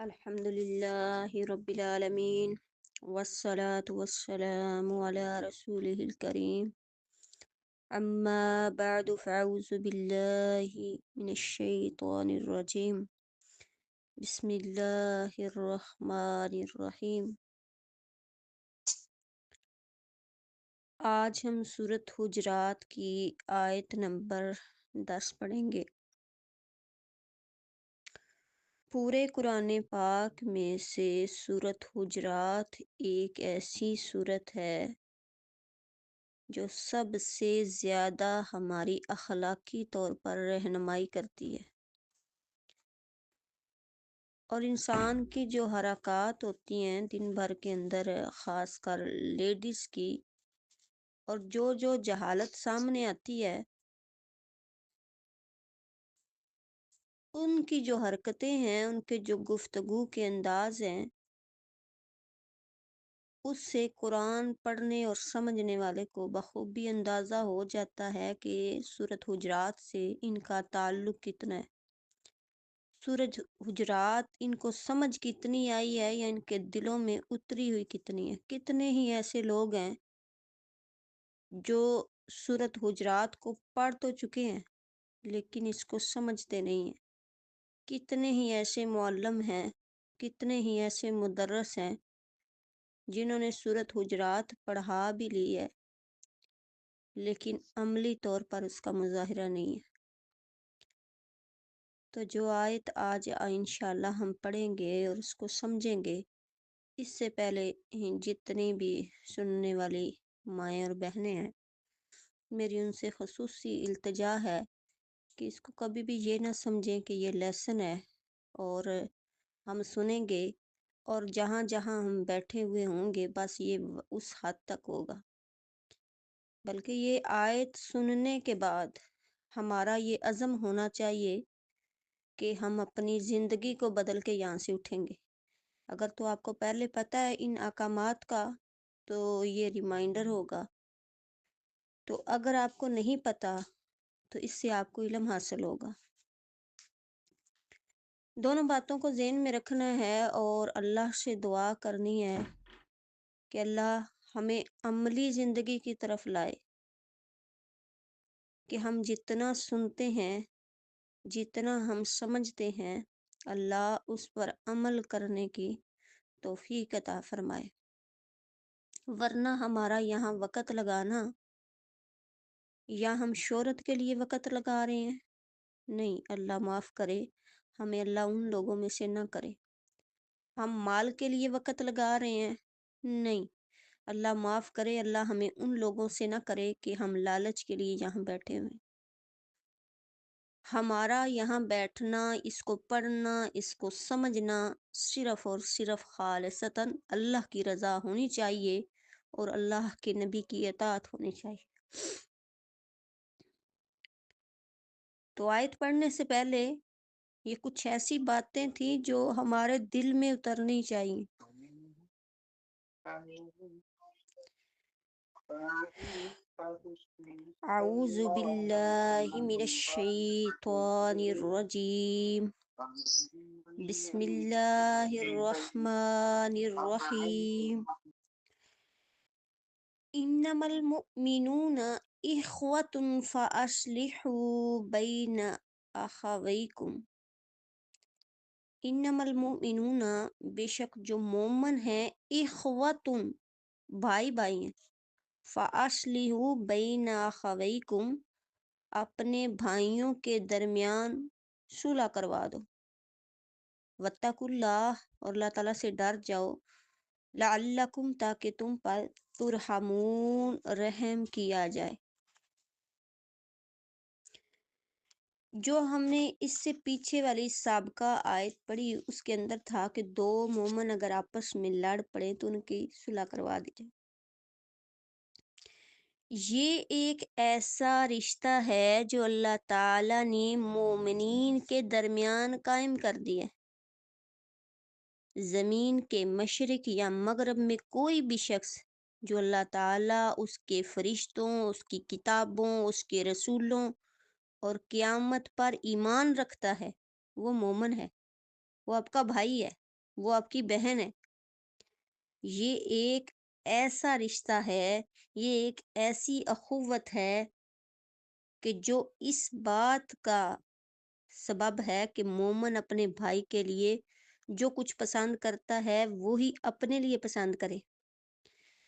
الحمد لله رب العالمين والصلاة والسلام على رسوله الكريم أما بعد فأعوذ بالله من الشيطان الرجيم بسم الله الرحمن الرحیم۔ آج ہم سورۃ حجرات کی آیت نمبر 10 پڑھیں گے۔ پورے قرآن پاک میں سے سورۃ حجرات ایک ایسی سورت ہے جو سب سے زیادہ ہماری اخلاقی طور پر رہنمائی کرتی ہے، اور انسان کی جو حرکات ہوتی ہیں دن بھر کے اندر، خاص کر لیڈیز کی، اور جو جہالت سامنے آتی ہے ان کی جو حرکتیں ہیں، ان کے جو گفتگو کے انداز ہیں، اس سے قرآن پڑھنے اور سمجھنے والے کو بخوبی اندازہ ہو جاتا ہے کہ سورۃ حجرات سے ان کا تعلق کتنا ہے، سورۃ حجرات ان کو سمجھ کتنی آئی ہے یا ان کے دلوں میں اتری ہوئی کتنی ہے۔ کتنے ہی ایسے لوگ ہیں جو سورۃ حجرات کو پڑھ تو چکے ہیں لیکن اس کو سمجھتے نہیں ہیں۔ کتنے ہی ایسے معلم ہیں، کتنے ہی ایسے مدرس ہیں جنہوں نے سورۃ حجرات پڑھا بھی لی ہے لیکن عملی طور پر اس کا مظاہرہ نہیں ہے۔ تو جو آیت آج انشاءاللہ ہم پڑھیں گے اور اس کو سمجھیں گے، اس سے پہلے جتنی بھی سننے والی مائیں اور بہنیں ہیں، میری ان سے خصوصی التجا ہے کہ اس کو کبھی بھی یہ نہ سمجھیں کہ یہ لیسن ہے اور ہم سنیں گے اور جہاں جہاں ہم بیٹھے ہوئے ہوں گے بس یہ اس حد تک ہوگا، بلکہ یہ آیت سننے کے بعد ہمارا یہ عزم ہونا چاہیے کہ ہم اپنی زندگی کو بدل کے یہاں سے اٹھیں گے۔ اگر تو آپ کو پہلے پتہ ہے ان احکامات کا تو یہ ریمائنڈر ہوگا، تو اگر آپ کو نہیں پتہ تو اس سے آپ کو علم حاصل ہوگا۔ دونوں باتوں کو ذہن میں رکھنا ہے اور اللہ سے دعا کرنی ہے کہ اللہ ہمیں عملی زندگی کی طرف لائے، کہ ہم جتنا سنتے ہیں، جتنا ہم سمجھتے ہیں، اللہ اس پر عمل کرنے کی توفیق عطا فرمائے، ورنہ ہمارا یہاں وقت لگانا یا ہم شہرت کے لیے وقت لگا رہے ہیں، نہیں، اللہ معاف کرے، ہمیں اللہ ان لوگوں میں سے نہ کرے۔ ہم مال کے لیے وقت لگا رہے ہیں، نہیں، اللہ معاف کرے، اللہ ہمیں ان لوگوں سے نہ کرے کہ ہم لالچ کے لیے یہاں بیٹھے ہوئے۔ ہمارا یہاں بیٹھنا، اس کو پڑھنا، اس کو سمجھنا صرف اور صرف خالصتاً اللہ کی رضا ہونی چاہیے اور اللہ کے نبی کی اطاعت ہونی چاہیے۔ تو آیت پڑھنے سے پہلے یہ کچھ ایسی باتیں تھیں جو ہمارے دل میں اترنی چاہیے۔ اعوذ باللہ من الشیطان الرجیم، بسم اللہ الرحمن الرحیم، انما المؤمنون اخوۃ فاصلحوا بین اخویکم۔ انما المؤمنون، بے شک جو مومن ہیں، اخوۃ، بھائی بھائی ہیں، فاصلحوا بین اخویکم، اپنے بھائیوں کے درمیان صلح کروا دو، واتقوا اللہ، اور اللہ تعالیٰ سے ڈر جاؤ، لعلکم، تاکہ تم پر ترحمون، رحم کیا جائے۔ جو ہم نے اس سے پیچھے والی سابقہ آیت پڑھی اس کے اندر تھا کہ دو مومن اگر آپس میں لڑ پڑے تو ان کی صلح کروا دی جائے۔ یہ ایک ایسا رشتہ ہے جو اللہ تعالیٰ نے مومنین کے درمیان قائم کر دیا ہے۔ زمین کے مشرق یا مغرب میں کوئی بھی شخص جو اللہ تعالیٰ، اس کے فرشتوں، اس کی کتابوں، اس کے رسولوں اور قیامت پر ایمان رکھتا ہے، وہ مومن ہے، وہ آپ کا بھائی ہے۔ وہ آپ کی بہن ہے۔ یہ ایک ایسا رشتہ ہے، یہ ایک ایسی اخوت ہے کہ جو اس بات کا سبب ہے کہ مومن اپنے بھائی کے لیے جو کچھ پسند کرتا ہے وہی اپنے لیے پسند کرے۔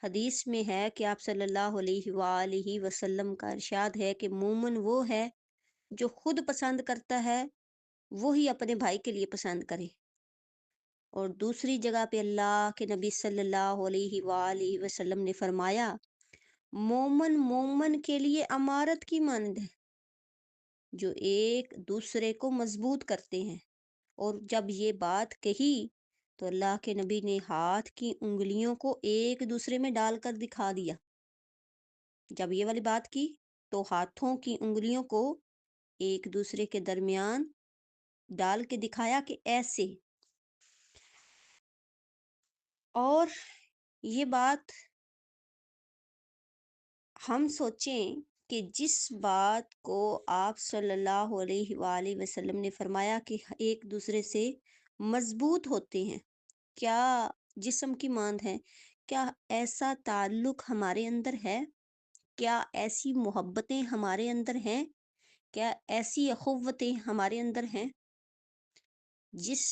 حدیث میں ہے کہ آپ صلی اللہ علیہ وآلہ وسلم کا ارشاد ہے کہ مومن وہ ہے جو خود پسند کرتا ہے وہی اپنے بھائی کے لیے پسند کرے۔ اور دوسری جگہ پہ اللہ کے نبی صلی اللہ علیہ وآلہ وسلم نے فرمایا، مومن مومن کے لیے امارت کی مانند ہے، جو ایک دوسرے کو مضبوط کرتے ہیں۔ اور جب یہ بات کہی تو اللہ کے نبی نے ہاتھ کی انگلیوں کو ایک دوسرے میں ڈال کر دکھا دیا۔ جب یہ والی بات کی تو ہاتھوں کی انگلیوں کو ایک دوسرے کے درمیان ڈال کے دکھایا کہ ایسے۔ اور یہ بات ہم سوچیں کہ جس بات کو آپ صلی اللہ علیہ وآلہ وسلم نے فرمایا کہ ایک دوسرے سے مضبوط ہوتے ہیں، کیا جسم کی مانند ہے، کیا ایسا تعلق ہمارے اندر ہے؟ کیا ایسی محبتیں ہمارے اندر ہیں؟ کیا ایسی اخوتیں ہمارے اندر ہیں؟ جس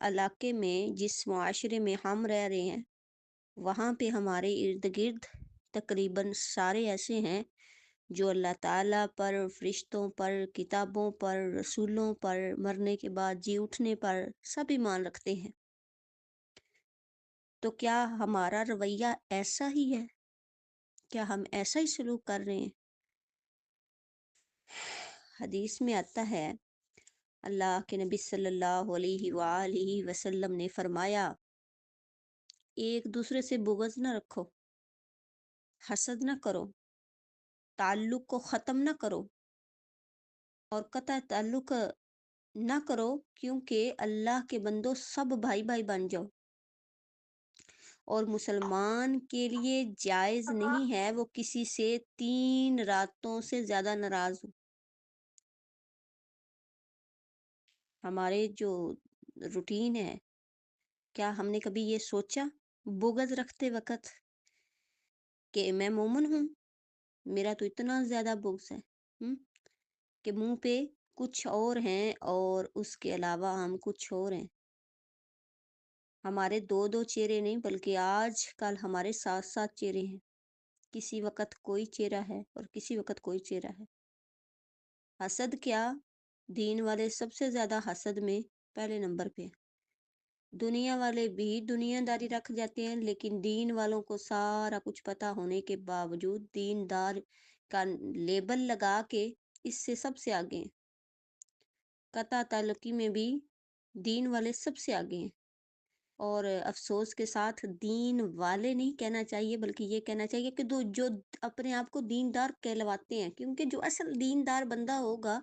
علاقے میں، جس معاشرے میں ہم رہ رہے ہیں، وہاں پہ ہمارے ارد گرد تقریباً سارے ایسے ہیں جو اللہ تعالیٰ پر، فرشتوں پر، کتابوں پر، رسولوں پر، مرنے کے بعد جی اٹھنے پر سب ایمان رکھتے ہیں۔ تو کیا ہمارا رویہ ایسا ہی ہے؟ کیا ہم ایسا ہی سلوک کر رہے ہیں؟ حدیث میں آتا ہے، اللہ کے نبی صلی اللہ علیہ وآلہ وسلم نے فرمایا، ایک دوسرے سے بغض نہ رکھو، حسد نہ کرو، تعلق کو ختم نہ کرو، اور قطع تعلق نہ کرو، کیونکہ اللہ کے بندوں سب بھائی بھائی بن جاؤ۔ اور مسلمان کے لیے جائز نہیں ہے وہ کسی سے 3 راتوں سے زیادہ ناراض ہو۔ ہمارے جو روٹین ہے، کیا ہم نے کبھی یہ سوچا بغض رکھتے وقت کہ میں مومن ہوں، میرا تو اتنا زیادہ بغض ہے، کہ منہ پہ کچھ اور ہیں اور اس کے علاوہ ہم کچھ اور ہیں۔ ہمارے 2 چہرے نہیں بلکہ آج کل ہمارے 7 چہرے ہیں۔ کسی وقت کوئی چہرہ ہے اور کسی وقت کوئی چہرہ ہے۔ حسد کیا، دین والے سب سے زیادہ حسد میں پہلے نمبر پہ۔ دنیا والے بھی دنیا داری رکھ جاتے ہیں، لیکن دین والوں کو سارا کچھ پتا ہونے کے باوجود دیندار کا لیبل لگا کے اس سے سب سے آگے ہیں۔ قطع تعلقی میں بھی دین والے سب سے آگے ہیں۔ اور افسوس کے ساتھ دین والے نہیں کہنا چاہیے بلکہ یہ کہنا چاہیے کہ جو اپنے آپ کو دیندار کہلواتے ہیں، کیونکہ جو اصل دیندار بندہ ہوگا،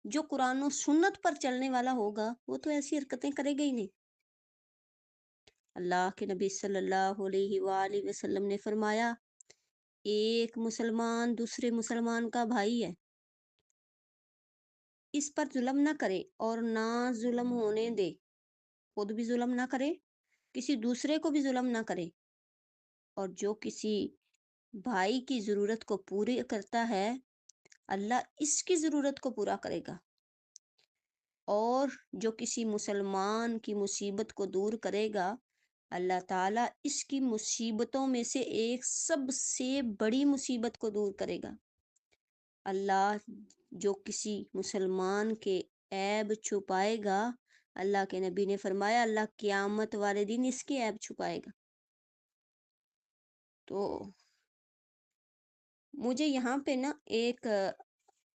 جو قرآن و سنت پر چلنے والا ہوگا، وہ تو ایسی حرکتیں کرے گا ہی نہیں۔ اللہ کے نبی صلی اللہ علیہ وآلہ وسلم نے فرمایا، ایک مسلمان دوسرے مسلمان کا بھائی ہے، اس پر ظلم نہ کرے اور نہ ظلم ہونے دے، خود بھی ظلم نہ کرے، کسی دوسرے کو بھی ظلم نہ کرے، اور جو کسی بھائی کی ضرورت کو پوری کرتا ہے اللہ اس کی ضرورت کو پورا کرے گا، اور جو کسی مسلمان کی مصیبت کو دور کرے گا اللہ تعالیٰ اس کی مصیبتوں میں سے ایک سب سے بڑی مصیبت کو دور کرے گا۔ اللہ جو کسی مسلمان کے عیب چھپائے گا، اللہ کے نبی نے فرمایا اللہ قیامت والے دن اس کے عیب چھپائے گا۔ تو مجھے یہاں پہ نا ایک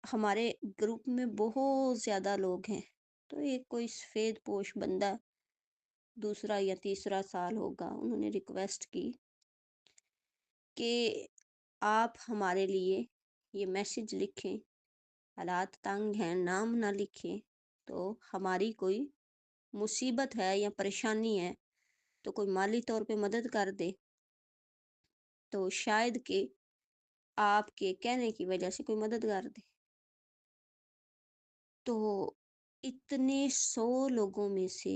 ہمارے گروپ میں بہت زیادہ لوگ ہیں، تو ایک کوئی سفید پوش بندہ 2 یا 3 سال ہوگا، انہوں نے ریکویسٹ کی کہ آپ ہمارے لیے یہ میسج لکھیں، حالات تنگ ہیں، نام نہ لکھیں، تو ہماری کوئی مصیبت ہے یا پریشانی ہے تو کوئی مالی طور پہ مدد کر دے، تو شاید کہ آپ کے کہنے کی وجہ سے کوئی مدد کر دے۔ تو اتنے 100 لوگوں میں سے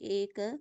1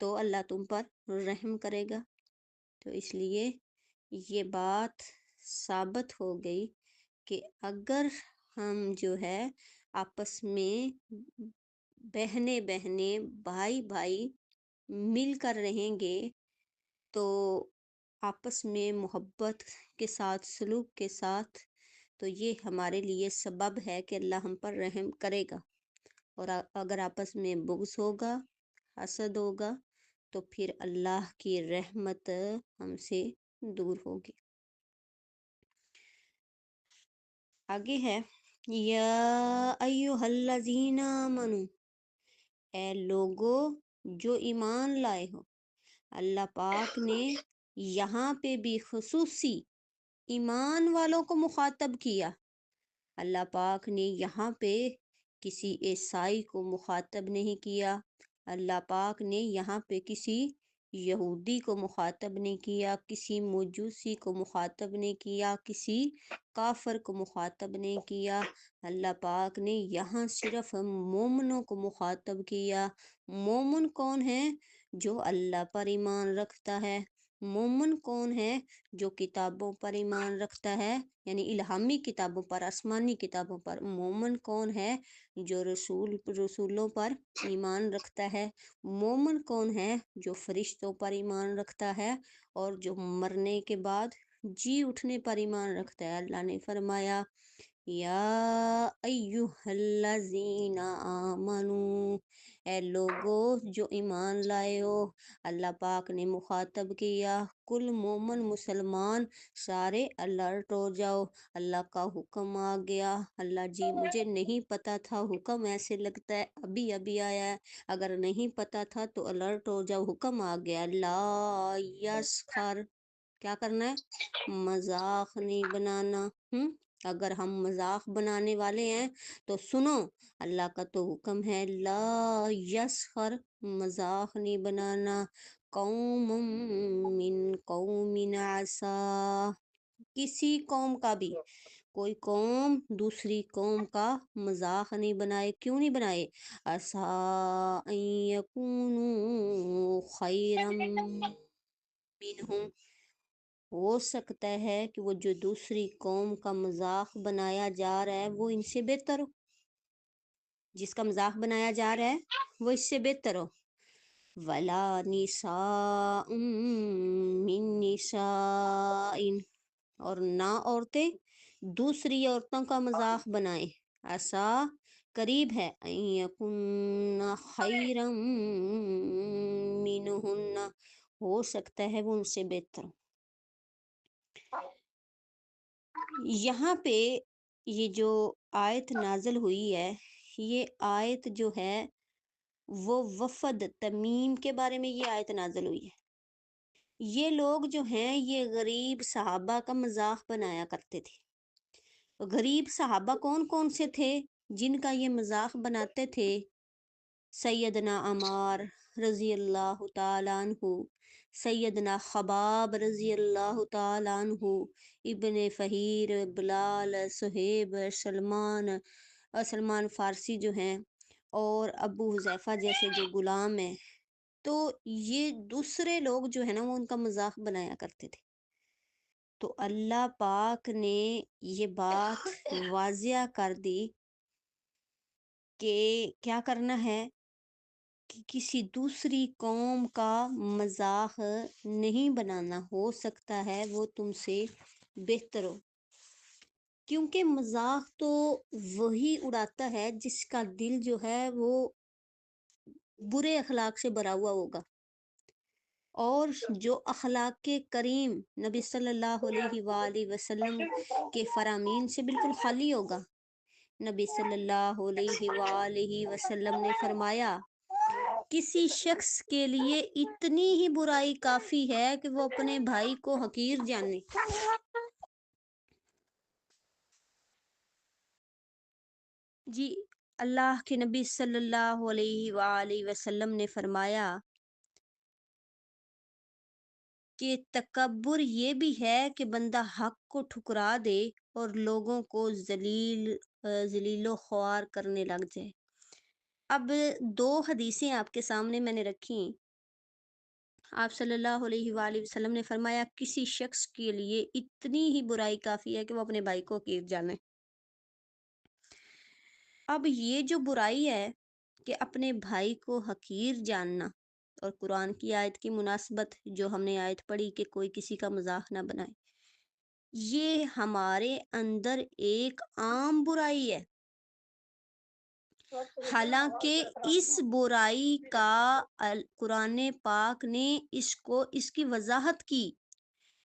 تو اللہ تم پر رحم کرے گا۔ تو اس لیے یہ بات ثابت ہو گئی کہ اگر ہم جو ہے آپس میں بہنیں بہنیں بھائی بھائی مل کر رہیں گے تو آپس میں محبت کے ساتھ سلوک کے ساتھ، تو یہ ہمارے لیے سبب ہے کہ اللہ ہم پر رحم کرے گا۔ اور اگر آپس میں بغض ہوگا، حسد ہوگا، تو پھر اللہ کی رحمت ہم سے دور ہوگی۔ آگے ہے یا ایھا الذین آمنوا، اے لوگو جو ایمان لائے ہو۔ اللہ پاک نے یہاں پہ بھی خصوصی ایمان والوں کو مخاطب کیا۔ اللہ پاک نے یہاں پہ کسی عیسائی کو مخاطب نہیں کیا، اللہ پاک نے یہاں پہ کسی یہودی کو مخاطب نہیں کیا، کسی مجوسی کو مخاطب نہیں کیا، کسی کافر کو مخاطب نہیں کیا۔ اللہ پاک نے یہاں صرف مومنوں کو مخاطب کیا۔ مومن کون ہے؟ جو اللہ پر ایمان رکھتا ہے۔ مومن کون ہے؟ جو کتابوں پر ایمان رکھتا ہے، یعنی الہامی کتابوں پر، آسمانی کتابوں پر۔ مومن کون ہے؟ جو رسولوں پر ایمان رکھتا ہے۔ مومن کون ہے؟ جو فرشتوں پر ایمان رکھتا ہے اور جو مرنے کے بعد جی اٹھنے پر ایمان رکھتا ہے۔ اللہ نے فرمایا یا ایھا الذین آمنو، اے لوگو جو ایمان لائے ہو۔ اللہ پاک نے مخاطب کیا، کل مومن مسلمان سارے الرٹ ہو جاؤ، اللہ کا حکم آ گیا۔ اللہ جی مجھے نہیں پتا تھا، حکم ایسے لگتا ہے ابھی ابھی آیا ہے، اگر نہیں پتا تھا تو الرٹ ہو جاؤ، حکم آ گیا۔ لا یسخر، کیا کرنا ہے؟ مذاق نہیں بنانا۔ اگر ہم مذاق بنانے والے ہیں تو سنو، اللہ کا تو حکم ہے لا یسخر، مذاق نہیں بنانا۔ قوم من قوم عسا، کسی قوم کا بھی کوئی قوم دوسری قوم کا مذاق نہیں بنائے۔ کیوں نہیں بنائے؟ عسا ان یکونوا خیرا منہم، ہو سکتا ہے کہ وہ جو دوسری قوم کا مذاق بنایا جا رہا ہے وہ ان سے بہتر ہو، جس کا مذاق بنایا جا رہا ہے وہ اس سے بہتر ہو۔ ولا نساء من نساء، اور نہ عورتیں دوسری عورتوں کا مذاق بنائیں۔ ایسا قریب ہے ان یکن خیرا منہن، ہو سکتا ہے وہ ان سے بہتر ہو۔ یہاں پہ یہ جو آیت نازل ہوئی ہے، یہ آیت جو ہے وہ وفد تمیم کے بارے میں یہ آیت نازل ہوئی ہے۔ یہ لوگ جو ہیں یہ غریب صحابہ کا مذاق بنایا کرتے تھے۔ غریب صحابہ کون کون سے تھے جن کا یہ مذاق بناتے تھے؟ سیدنا عمار رضی اللہ تعالیٰ عنہ، سیدنا خباب رضی اللہ تعالیٰ عنہ، ابن فہیر، بلال، صہیب، سلمان فارسی جو ہیں، اور ابو حذیفہ جیسے جو غلام ہیں، تو یہ دوسرے لوگ جو ہے نا وہ ان کا مذاق بنایا کرتے تھے۔ تو اللہ پاک نے یہ بات واضح کر دی کہ کیا کرنا ہے، کہ کسی دوسری قوم کا مذاق نہیں بنانا، ہو سکتا ہے وہ تم سے بہتر ہو۔ کیونکہ مذاق تو وہی اڑاتا ہے جس کا دل جو ہے وہ برے اخلاق سے بھرا ہوا ہوگا، اور جو اخلاق کریم نبی صلی اللہ علیہ وآلہ وسلم کے فرامین سے بالکل خالی ہوگا۔ نبی صلی اللہ علیہ وآلہ وسلم نے فرمایا کسی شخص کے لیے اتنی ہی برائی کافی ہے کہ وہ اپنے بھائی کو حقیر جانے۔ جی اللہ کے نبی صلی اللہ علیہ وآلہ وسلم نے فرمایا کہ تکبر یہ بھی ہے کہ بندہ حق کو ٹھکرا دے اور لوگوں کو ذلیل و خوار کرنے لگ جائے۔ اب دو حدیثیں آپ کے سامنے میں نے رکھی، آپ صلی اللہ علیہ وآلہ وسلم نے فرمایا کسی شخص کے لیے اتنی ہی برائی کافی ہے کہ وہ اپنے بھائی کو حقیر جانے۔ اب یہ جو برائی ہے کہ اپنے بھائی کو حقیر جاننا، اور قرآن کی آیت کی مناسبت جو ہم نے آیت پڑھی کہ کوئی کسی کا مذاق نہ بنائے، یہ ہمارے اندر ایک عام برائی ہے۔ حالانکہ اس برائی کا قرآن پاک نے اس کی وضاحت کی،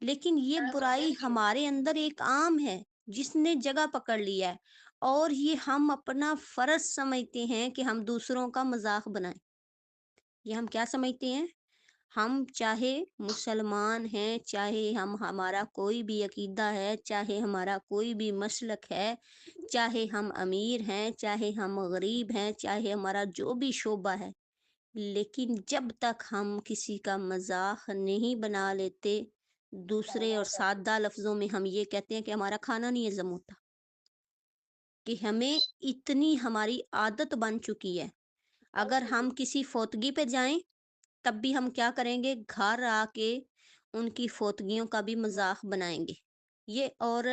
لیکن یہ برائی ہمارے اندر ایک عام ہے جس نے جگہ پکڑ لیا ہے، اور یہ ہم اپنا فرض سمجھتے ہیں کہ ہم دوسروں کا مذاق بنائیں۔ یہ ہم کیا سمجھتے ہیں؟ ہم چاہے مسلمان ہیں، چاہے ہمارا کوئی بھی عقیدہ ہے، چاہے ہمارا کوئی بھی مسلک ہے، چاہے ہم امیر ہیں، چاہے ہم غریب ہیں، چاہے ہمارا جو بھی شعبہ ہے، لیکن جب تک ہم کسی کا مذاق نہیں بنا لیتے، دوسرے اور سادہ لفظوں میں ہم یہ کہتے ہیں کہ ہمارا کھانا نہیں ہضم ہوتا، کہ ہمیں اتنی ہماری عادت بن چکی ہے۔ اگر ہم کسی فوتگی پہ جائیں تب بھی ہم کیا کریں گے؟ گھر آ کے ان کی فوتگیوں کا بھی مذاق بنائیں گے۔ یہ اور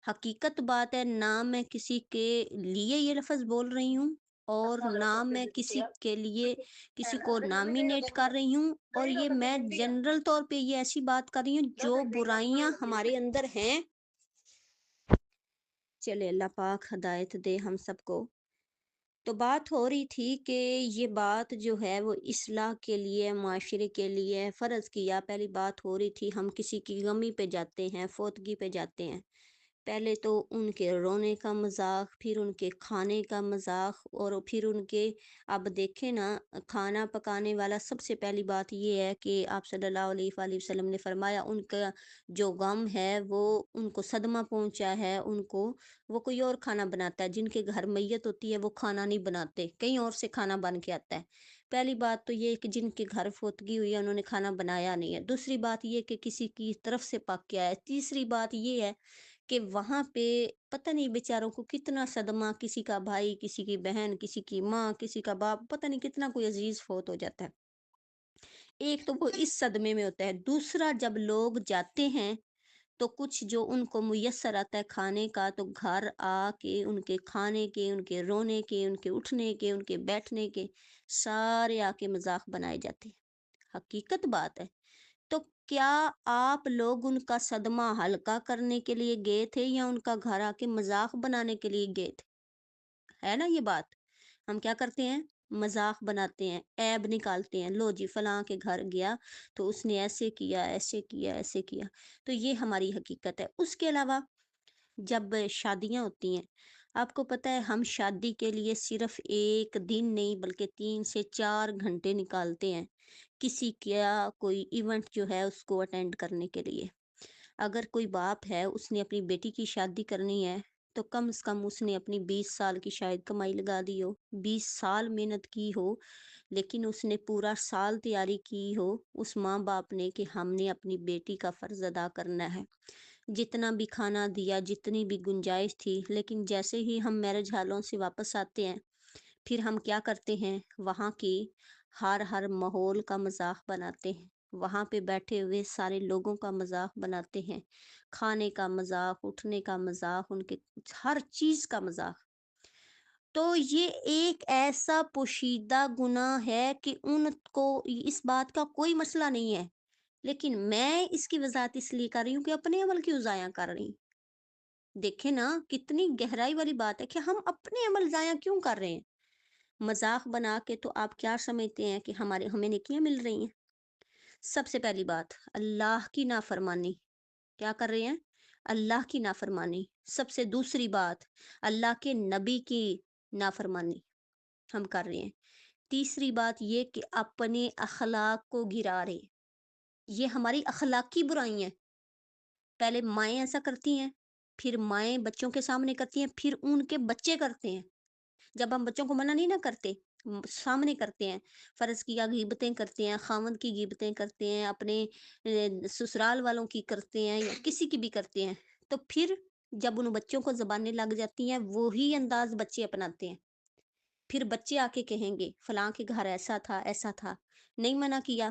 حقیقت بات ہے، نہ میں کسی کے لیے یہ لفظ بول رہی ہوں، اور نہ میں کسی کے لیے کسی کو نامینیٹ کر رہی ہوں، اور یہ میں جنرل طور پہ یہ ایسی بات کر رہی ہوں جو برائیاں ہمارے اندر ہیں۔ چلے اللہ پاک ہدایت دے ہم سب کو۔ تو بات ہو رہی تھی کہ یہ بات جو ہے وہ اصلاح کے لیے، معاشرے کے لیے فرض کیا۔ پہلی بات ہو رہی تھی ہم کسی کی غمی پہ جاتے ہیں، فوتگی پہ جاتے ہیں، پہلے تو ان کے رونے کا مذاق، پھر ان کے کھانے کا مذاق، اور پھر ان کے، اب دیکھیں نا، کھانا پکانے والا سب سے پہلی بات یہ ہے کہ آپ صلی اللہ علیہ وآلہ وسلم نے فرمایا ان کا جو غم ہے وہ ان کو صدمہ پہنچا ہے، ان کو وہ کوئی اور کھانا بناتا ہے۔ جن کے گھر میت ہوتی ہے وہ کھانا نہیں بناتے، کہیں اور سے کھانا بن کے آتا ہے۔ پہلی بات تو یہ کہ جن کے گھر فوتگی ہوئی ہے انہوں نے کھانا بنایا نہیں ہے۔ دوسری بات یہ کہ کسی کی طرف سے پک کے آیا ہے۔ تیسری بات یہ ہے کہ وہاں پہ پتہ نہیں بیچاروں کو کتنا صدمہ، کسی کا بھائی، کسی کی بہن، کسی کی ماں، کسی کا باپ، پتہ نہیں کتنا کوئی عزیز فوت ہو جاتا ہے۔ ایک تو وہ اس صدمے میں ہوتا ہے، دوسرا جب لوگ جاتے ہیں تو کچھ جو ان کو میسر آتا ہے کھانے کا، تو گھر آ کے ان کے کھانے کے، ان کے رونے کے، ان کے اٹھنے کے، ان کے بیٹھنے کے، سارے آ کے مذاق بنائے جاتے ہیں۔ حقیقت بات ہے، تو کیا آپ لوگ ان کا صدمہ ہلکا کرنے کے لیے گئے تھے یا ان کا گھر آ کے مذاق بنانے کے لیے گئے تھے؟ ہے نا یہ بات؟ ہم کیا کرتے ہیں؟ مذاق بناتے ہیں، عیب نکالتے ہیں، لو جی فلاں کے گھر گیا تو اس نے ایسے کیا، ایسے کیا، ایسے کیا۔ تو یہ ہماری حقیقت ہے۔ اس کے علاوہ جب شادیاں ہوتی ہیں، آپ کو پتہ ہے ہم شادی کے لیے صرف ایک دن نہیں بلکہ 3 سے 4 گھنٹے نکالتے ہیں کسی کا کوئی ایونٹ جو ہے اس کو اٹینڈ کرنے کے لیے۔ اگر کوئی باپ ہے اس نے اپنی بیٹی کی شادی کرنی ہے تو کم از کم اس نے اپنی 20 سال کی شاید کمائی لگا دی ہو، 20 سال محنت کی ہو، لیکن اس نے پورا سال تیاری کی ہو اس ماں باپ نے کہ ہم نے اپنی بیٹی کا فرض ادا کرنا ہے، جتنا بھی کھانا دیا، جتنی بھی گنجائش تھی۔ لیکن جیسے ہی ہم میرج ہالوں سے واپس آتے ہیں پھر ہم کیا کرتے ہیں؟ وہاں کی ہر ماحول کا مذاق بناتے ہیں، وہاں پہ بیٹھے ہوئے سارے لوگوں کا مذاق بناتے ہیں، کھانے کا مذاق، اٹھنے کا مذاق، ان کے ہر چیز کا مذاق۔ تو یہ ایک ایسا پوشیدہ گناہ ہے کہ ان کو اس بات کا کوئی مسئلہ نہیں ہے، لیکن میں اس کی وضاحت اس لیے کر رہی ہوں کہ اپنے عمل کیوں ضائع کر رہی ہوں۔ دیکھیں نا کتنی گہرائی والی بات ہے کہ ہم اپنے عمل ضائع کیوں کر رہے ہیں؟ مذاق بنا کے تو آپ کیا سمجھتے ہیں کہ ہمیں نیکیاں مل رہی ہیں؟ سب سے پہلی بات، اللہ کی نافرمانی کیا کر رہے ہیں؟ اللہ کی نافرمانی۔ سب سے دوسری بات، اللہ کے نبی کی نافرمانی ہم کر رہے ہیں۔ تیسری بات یہ کہ اپنے اخلاق کو گرا رہے ہیں۔ یہ ہماری اخلاقی برائی ہیں۔ پہلے مائیں ایسا کرتی ہیں، پھر مائیں بچوں کے سامنے کرتی ہیں، پھر ان کے بچے کرتے ہیں۔ جب ہم بچوں کو منع نہیں نہ کرتے، سامنے کرتے ہیں، فرض کیا غیبتیں کرتے ہیں، خاوند کی غیبتیں کرتے ہیں، اپنے سسرال والوں کی کرتے ہیں، یا کسی کی بھی کرتے ہیں، تو پھر جب ان بچوں کو زبانیں لگ جاتی ہیں وہی انداز بچے اپناتے ہیں۔ پھر بچے آ کے کہیں گے فلاں کے گھر ایسا تھا، ایسا تھا، نہیں منع کیا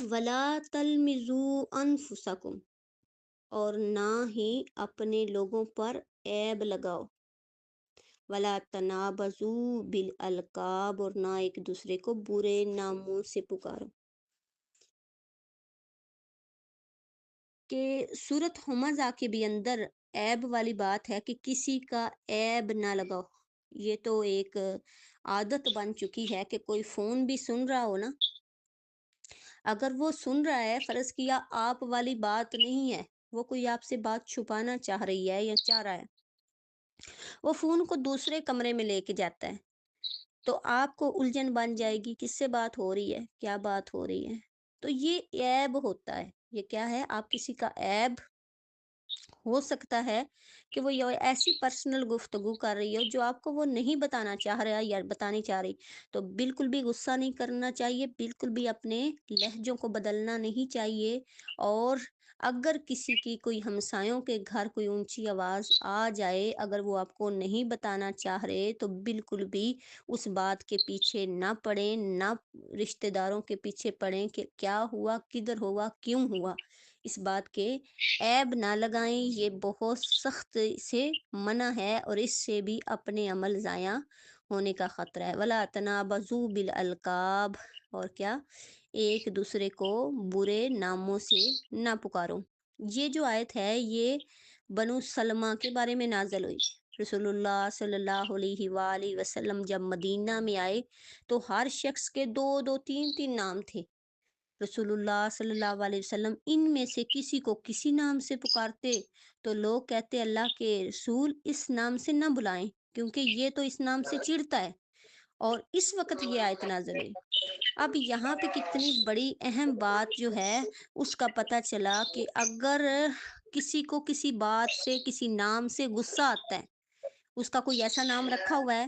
ولا تلمزو انفسکم، اور نہ ہی اپنے لوگوں پر عیب لگاؤ، ولا تنابزو بالالقاب، اور نہ ایک دوسرے کو برے ناموں سے پکارو۔ کہ سورت ہمزہ کے بھی اندر عیب والی بات ہے کہ کسی کا عیب نہ لگاؤ۔ یہ تو ایک عادت بن چکی ہے کہ کوئی فون بھی سن رہا ہو نا، اگر وہ سن رہا ہے، فرض کیا آپ والی بات نہیں ہے، وہ کوئی آپ سے بات چھپانا چاہ رہی ہے یا چاہ رہا ہے، وہ فون کو دوسرے کمرے میں لے کے جاتا ہے، تو آپ کو الجھن بن جائے گی، کس سے بات ہو رہی ہے، کیا بات ہو رہی ہے۔ تو یہ عیب ہوتا ہے۔ یہ کیا ہے؟ آپ کسی کا عیب ہو سکتا ہے کہ وہ یہ ایسی پرسنل گفتگو کر رہی ہو جو آپ کو وہ نہیں بتانا چاہ رہا یا بتانی چاہ رہی، تو بالکل بھی غصہ نہیں کرنا چاہیے، بالکل بھی اپنے لہجوں کو بدلنا نہیں چاہیے۔ اور اگر کسی کی کوئی ہمسایوں کے گھر کوئی اونچی آواز آ جائے، اگر وہ آپ کو نہیں بتانا چاہ رہے، تو بالکل بھی اس بات کے پیچھے نہ پڑیں، نہ رشتہ داروں کے پیچھے پڑیں کہ کیا ہوا، کدھر ہوا، کیوں ہوا۔ اس بات کے عیب نہ لگائیں، یہ بہت سخت سے منع ہے، اور اس سے بھی اپنے عمل ضائع ہونے کا خطرہ ہے۔ ولا تنابزوا بالالقاب، اور کیا، ایک دوسرے کو برے ناموں سے نہ پکارو۔ یہ جو آیت ہے یہ بنو سلمہ کے بارے میں نازل ہوئی۔ رسول اللہ صلی اللہ علیہ وآلہ وسلم جب مدینہ میں آئے تو ہر شخص کے دو دو تین تین نام تھے۔ رسول اللہ صلی اللہ علیہ وسلم ان میں سے کسی کو کسی نام سے پکارتے تو لوگ کہتے اللہ کے رسول اس نام سے نہ بلائیں، کیونکہ یہ تو اس نام سے چڑھتا ہے۔ اور اس وقت یہ آیت نازل ہوئی۔ اب یہاں پہ کتنی بڑی اہم بات جو ہے اس کا پتہ چلا کہ اگر کسی کو کسی بات سے، کسی نام سے غصہ آتا ہے، اس کا کوئی ایسا نام رکھا ہوا ہے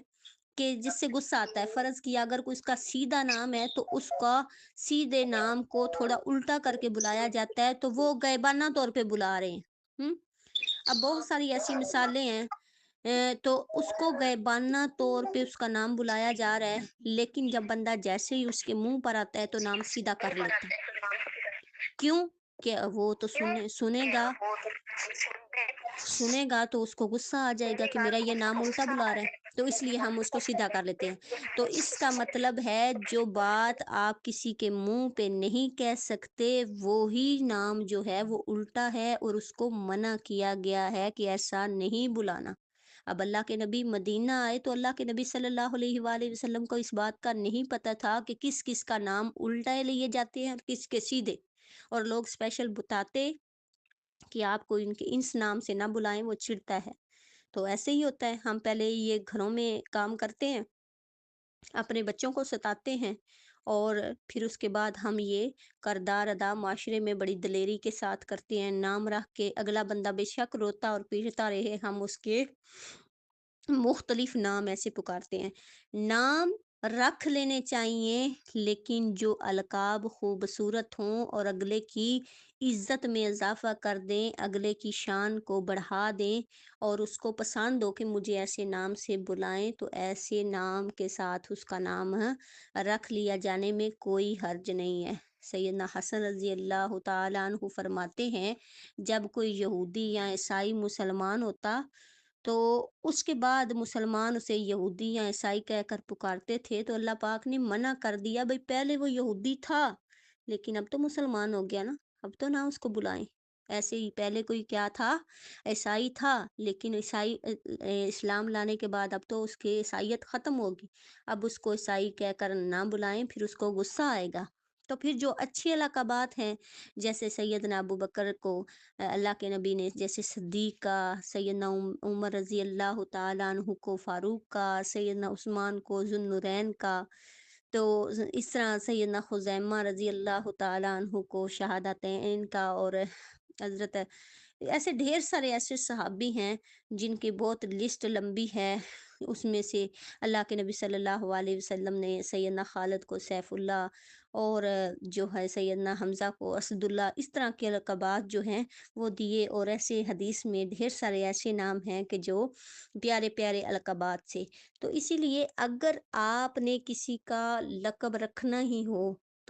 کہ جس سے غصہ آتا ہے، فرض کیا اگر کوئی اس کا سیدھا نام ہے تو اس کا سیدھے نام کو تھوڑا الٹا کر کے بلایا جاتا ہے، تو وہ غائبانہ طور پہ بلا رہے ہیں۔ اب بہت ساری ایسی مثالیں ہیں، تو اس کو غائبانہ طور پہ اس کا نام بلایا جا رہا ہے، لیکن جب بندہ جیسے ہی اس کے منہ پر آتا ہے تو نام سیدھا کر لیتا ہے۔ کیوں؟ کہ وہ تو سنے گا تو اس کو غصہ آ جائے گا کہ میرا یہ نام الٹا بلا رہا ہے، تو اس لیے ہم اس کو سیدھا کر لیتے ہیں۔ تو اس کا مطلب ہے جو بات آپ کسی کے منہ پہ نہیں کہہ سکتے، وہی نام جو ہے وہ الٹا ہے، اور اس کو منع کیا گیا ہے کہ ایسا نہیں بلانا۔ اب اللہ کے نبی مدینہ آئے تو اللہ کے نبی صلی اللہ علیہ وآلہ وسلم کو اس بات کا نہیں پتہ تھا کہ کس کس کا نام الٹا لیے جاتے ہیں اور کس کے سیدھے، اور لوگ اسپیشل بتاتے کہ آپ کو ان کے اس نام سے نہ بلائیں، وہ چڑھتا ہے۔ تو ایسے ہی ہوتا ہے، ہم پہلے یہ گھروں میں کام کرتے ہیں، اپنے بچوں کو ستاتے ہیں، اور پھر اس کے بعد ہم یہ کردار ادا معاشرے میں بڑی دلیری کے ساتھ کرتے ہیں، نام رکھ کے اگلا بندہ بے شک روتا اور پیٹتا رہے، ہم اس کے مختلف نام ایسے پکارتے ہیں۔ نام رکھ لینے چاہیے، لیکن جو القاب خوبصورت ہوں اور اگلے کی عزت میں اضافہ کر دیں، اگلے کی شان کو بڑھا دیں، اور اس کو پسند ہو کہ مجھے ایسے نام سے بلائیں، تو ایسے نام کے ساتھ اس کا نام رکھ لیا جانے میں کوئی حرج نہیں ہے۔ سیدنا حسن رضی اللہ تعالیٰ عنہ فرماتے ہیں جب کوئی یہودی یا عیسائی مسلمان ہوتا تو اس کے بعد مسلمان اسے یہودی یا عیسائی کہہ کر پکارتے تھے، تو اللہ پاک نے منع کر دیا، بھئی پہلے وہ یہودی تھا لیکن اب تو مسلمان ہو گیا نا، اب تو نہ اس کو بلائیں۔ ایسے ہی پہلے کوئی کیا تھا؟ عیسائی تھا، لیکن عیسائی اسلام لانے کے بعد اب تو اس کی عیسائیت ختم ہوگی، اب اس کو عیسائی کہہ کر نہ بلائیں، پھر اس کو غصہ آئے گا۔ تو پھر جو اچھی لقبات ہیں، جیسے سیدنا ابو بکر کو اللہ کے نبی نے جیسے صدیق کا، سیدنا عمر رضی اللہ تعالیٰ عنہ کو فاروق کا، سیدنا عثمان کو ذو النورین کا، تو اس طرح سیدنا خزیمہ رضی اللہ تعالیٰ عنہ کو شہادتین کا، اور حضرت ایسے ڈھیر سارے ایسے صحابی ہیں جن کی بہت لسٹ لمبی ہے۔ اس میں سے اللہ کے نبی صلی اللہ علیہ وسلم نے سیدنا خالد کو سیف اللہ، اور جو ہے سیدنا حمزہ کو اسد اللہ، اس طرح کے لقبات جو ہیں وہ دیے، اور ایسے حدیث میں ڈھیر سارے ایسے نام ہیں کہ جو پیارے پیارے القابات سے۔ تو اسی لیے اگر آپ نے کسی کا لقب رکھنا ہی ہو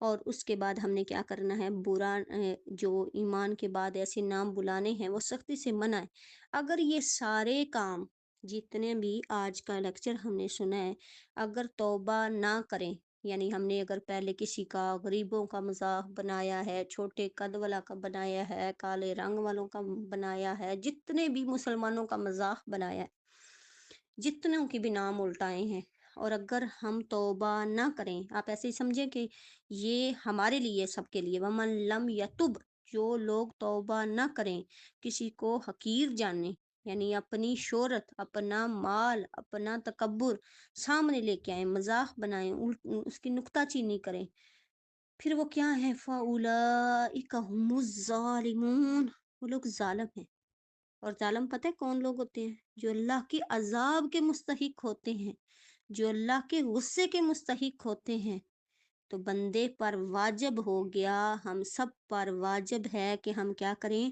اور اس کے بعد ہم نے کیا کرنا ہے، برا جو ایمان کے بعد ایسے نام بلانے ہیں وہ سختی سے منع ہے۔ اگر یہ سارے کام جتنے بھی آج کا لیکچر ہم نے سنا ہے، اگر توبہ نہ کریں، یعنی ہم نے اگر پہلے کسی کا غریبوں کا مذاق بنایا ہے، چھوٹے قد والا کا بنایا ہے، کالے رنگ والوں کا بنایا ہے، جتنے بھی مسلمانوں کا مذاق بنایا ہے، جتنوں کی بھی نام الٹائے ہیں، اور اگر ہم توبہ نہ کریں، آپ ایسے ہی سمجھیں کہ یہ ہمارے لیے، سب کے لیے، ومن لم یتب، جو لوگ توبہ نہ کریں، کسی کو حقیر جانیں، یعنی اپنی شہرت، اپنا مال، اپنا تکبر سامنے لے کے آئیں، مذاق بنائیں، اس کی نکتہ چینی کریں، پھر وہ کیا ہے، فَأُولَئِکَ هُمُ الظَّالِمُونَ، وہ لوگ ظالم ہیں۔ اور ظالم پتہ ہے کون لوگ ہوتے ہیں؟ جو اللہ کے عذاب کے مستحق ہوتے ہیں، جو اللہ کے غصے کے مستحق ہوتے ہیں۔ تو بندے پر واجب ہو گیا، ہم سب پر واجب ہے کہ ہم کیا کریں،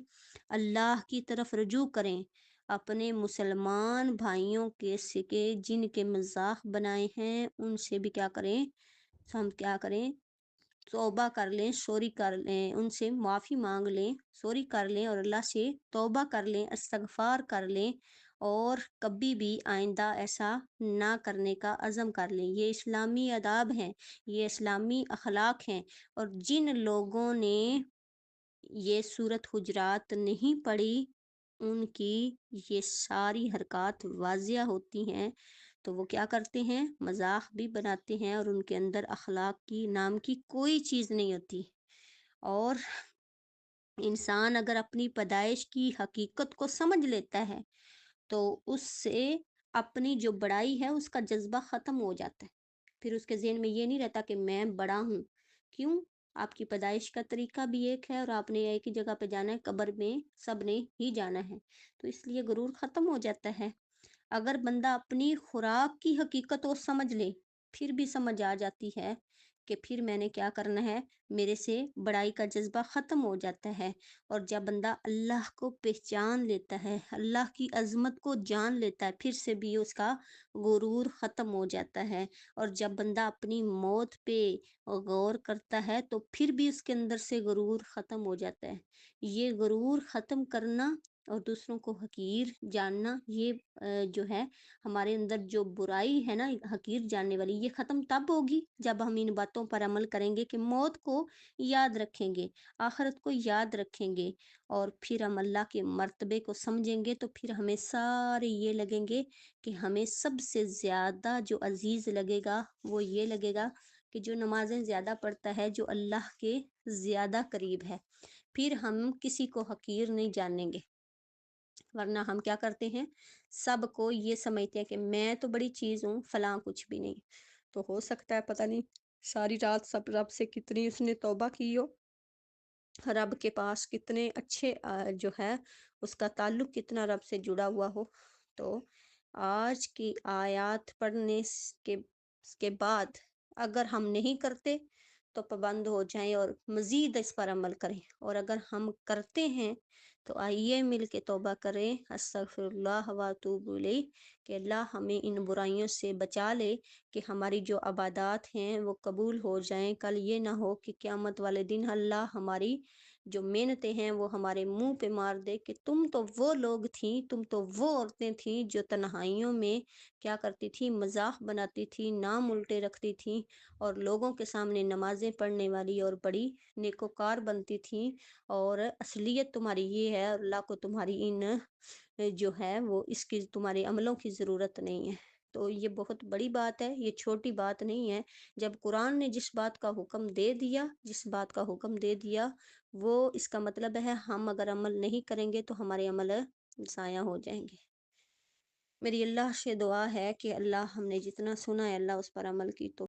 اللہ کی طرف رجوع کریں، اپنے مسلمان بھائیوں کے سکے جن کے مذاق بنائے ہیں ان سے بھی کیا کریں، ہم کیا کریں، توبہ کر لیں، سوری کر لیں، ان سے معافی مانگ لیں، سوری کر لیں، اور اللہ سے توبہ کر لیں، استغفار کر لیں، اور کبھی بھی آئندہ ایسا نہ کرنے کا عزم کر لیں۔ یہ اسلامی آداب ہیں، یہ اسلامی اخلاق ہیں، اور جن لوگوں نے یہ سورۃ حجرات نہیں پڑھی، ان کی یہ ساری حرکات واضح ہوتی ہیں، تو وہ کیا کرتے ہیں، مذاق بھی بناتے ہیں، اور ان کے اندر اخلاق کی نام کی کوئی چیز نہیں ہوتی۔ اور انسان اگر اپنی پیدائش کی حقیقت کو سمجھ لیتا ہے تو اس سے اپنی جو بڑائی ہے اس کا جذبہ ختم ہو جاتا ہے، پھر اس کے ذہن میں یہ نہیں رہتا کہ میں بڑا ہوں۔ کیوں؟ آپ کی پیدائش کا طریقہ بھی ایک ہے، اور آپ نے ایک ہی جگہ پہ جانا ہے، قبر میں سب نے ہی جانا ہے، تو اس لیے غرور ختم ہو جاتا ہے۔ اگر بندہ اپنی خوراک کی حقیقت کو سمجھ لے، پھر بھی سمجھ آ جاتی ہے کہ پھر میں نے کیا کرنا ہے، میرے سے بڑائی کا جذبہ ختم ہو جاتا ہے۔ اور جب بندہ اللہ کو پہچان لیتا ہے، اللہ کی عظمت کو جان لیتا ہے، پھر سے بھی اس کا غرور ختم ہو جاتا ہے۔ اور جب بندہ اپنی موت پہ غور کرتا ہے تو پھر بھی اس کے اندر سے غرور ختم ہو جاتا ہے۔ یہ غرور ختم کرنا اور دوسروں کو حقیر جاننا، یہ جو ہے ہمارے اندر جو برائی ہے نا حقیر جاننے والی، یہ ختم تب ہوگی جب ہم ان باتوں پر عمل کریں گے کہ موت کو یاد رکھیں گے، آخرت کو یاد رکھیں گے، اور پھر ہم اللہ کے مرتبے کو سمجھیں گے، تو پھر ہمیں سارے یہ لگیں گے کہ ہمیں سب سے زیادہ جو عزیز لگے گا وہ یہ لگے گا کہ جو نمازیں زیادہ پڑھتا ہے، جو اللہ کے زیادہ قریب ہے۔ پھر ہم کسی کو حقیر نہیں جانیں گے، ورنہ ہم کیا کرتے ہیں، سب کو یہ سمجھتے ہیں کہ میں تو بڑی چیز ہوں، فلاں کچھ بھی نہیں۔ تو ہو سکتا ہے پتہ نہیں ساری رات سب رب سے کتنی اس نے توبہ کی ہو، رب کے پاس کتنے اچھے جو ہے اس کا تعلق کتنا رب سے جڑا ہوا ہو۔ تو آج کی آیات پڑھنے کے بعد اگر ہم نہیں کرتے تو پابند ہو جائیں اور مزید اس پر عمل کریں، اور اگر ہم کرتے ہیں تو آئیے مل کے توبہ کریں، استغفر اللہ و اتوب الیہ، کہ اللہ ہمیں ان برائیوں سے بچا لے، کہ ہماری جو عبادات ہیں وہ قبول ہو جائیں، کل یہ نہ ہو کہ قیامت والے دن اللہ ہماری جو محنتیں ہیں وہ ہمارے منہ پہ مار دے کہ تم تو وہ لوگ تھیں، تم تو وہ عورتیں تھیں جو تنہائیوں میں کیا کرتی تھی، مذاق بناتی تھی، نام الٹے رکھتی تھیں، اور لوگوں کے سامنے نمازیں پڑھنے والی اور بڑی نیکوکار بنتی تھیں، اور اصلیت تمہاری یہ ہے، اور اللہ کو تمہاری ان جو ہے وہ اس کی تمہارے عملوں کی ضرورت نہیں ہے۔ تو یہ بہت بڑی بات ہے، یہ چھوٹی بات نہیں ہے۔ جب قرآن نے جس بات کا حکم دے دیا، جس بات کا حکم دے دیا، وہ اس کا مطلب ہے ہم اگر عمل نہیں کریں گے تو ہمارے عمل ضائع ہو جائیں گے۔ میری اللہ سے دعا ہے کہ اللہ ہم نے جتنا سنا ہے اللہ اس پر عمل کی تو